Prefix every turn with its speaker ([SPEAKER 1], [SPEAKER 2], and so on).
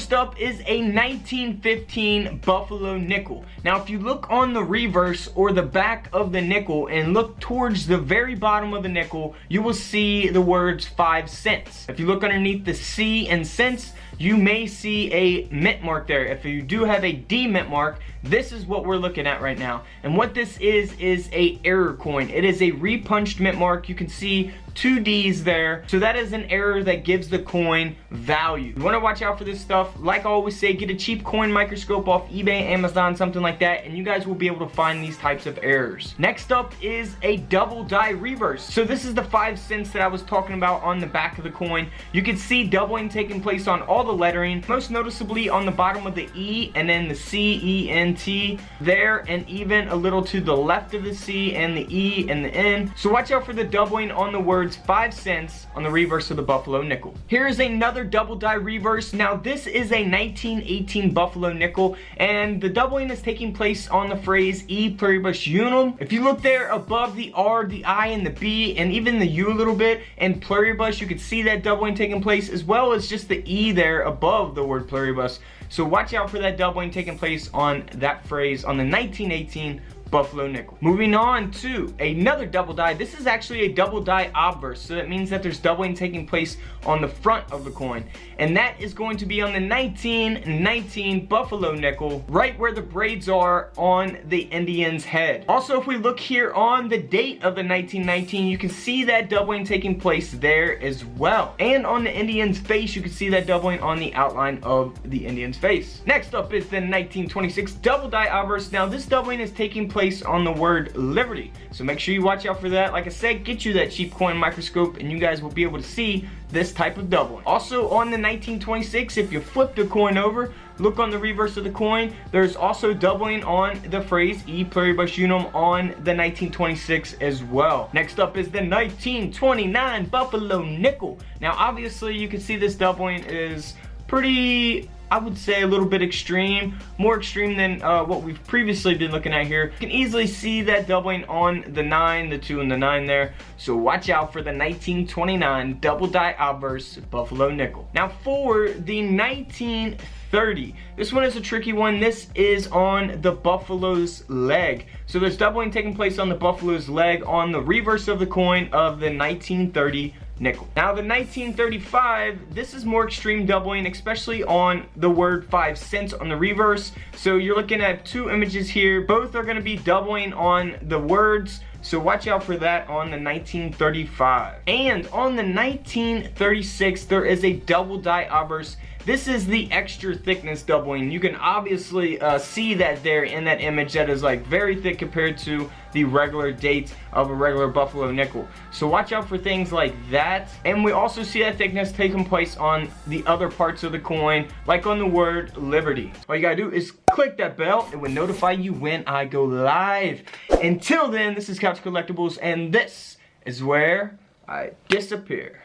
[SPEAKER 1] First up is a 1915 Buffalo nickel. Now if you look on the reverse or the back of the nickel and look towards the very bottom of the nickel, you will see the words 5 cents. If you look underneath the C in cents, you may see a mint mark there. If you do have a D mint mark, this is what we're looking at right now. And what this is a error coin. It is a repunched mint mark. You can see 2 D's there. So that is an error that gives the coin value. You want to watch out for this stuff. Like I always say, get a cheap coin microscope off eBay, Amazon, something like that, and you guys will be able to find these types of errors. Next up is a double die reverse. So this is the 5 cents that I was talking about on the back of the coin. You can see doubling taking place on all the lettering, most noticeably on the bottom of the E and then the C, E, N, T there, and even a little to the left of the C and the E and the N. So watch out for the doubling on the words 5 cents on the reverse of the Buffalo nickel. Here is another double die reverse. Now this is a 1918 Buffalo nickel, and the doubling is taking place on the phrase E pluribus unum. If you look there above the R, the I, and the B, and even the U a little bit, and pluribus, you can see that doubling taking place, as well as just the E there above the word pluribus. So watch out for that doubling taking place on that phrase on the 1918 Buffalo nickel. Moving on to another double die. This is actually a double die obverse, so that means that there's doubling taking place on the front of the coin, and that is going to be on the 1919 Buffalo nickel, right where the braids are on the Indian's head. Also, if we look here on the date of the 1919, you can see that doubling taking place there as well, and on the Indian's face you can see that doubling on the outline of the Indian's face. Next up is the 1926 double die obverse. Now this doubling is taking place on the word liberty, so make sure you watch out for that. Like I said, get you that cheap coin microscope and you guys will be able to see this type of doubling. Also on the 1926, if you flip the coin over, look on the reverse of the coin, there's also doubling on the phrase E pluribus unum on the 1926 as well. Next up is the 1929 Buffalo nickel. Now obviously you can see this doubling is pretty, I would say, a little bit extreme, more extreme than what we've previously been looking at here. You can easily see that doubling on the 9, the 2, and the 9 there. So watch out for the 1929 double die obverse Buffalo nickel. Now for the 1930, this one is a tricky one. This is on the buffalo's leg. So there's doubling taking place on the buffalo's leg on the reverse of the coin of the 1930 nickel. Now the 1935, this is more extreme doubling, especially on the word 5 cents on the reverse. So you're looking at 2 images here. Both are going to be doubling on the words, so watch out for that on the 1935. And on the 1936, there is a double die obverse. This is the extra thickness doubling. You can obviously see that there in that image that is like very thick compared to the regular date of a regular Buffalo nickel. So watch out for things like that. And we also see that thickness taking place on the other parts of the coin, like on the word liberty. All you gotta do is click that bell. It will notify you when I go live. Until then, this is Couch Collectibles, and this is where I disappear.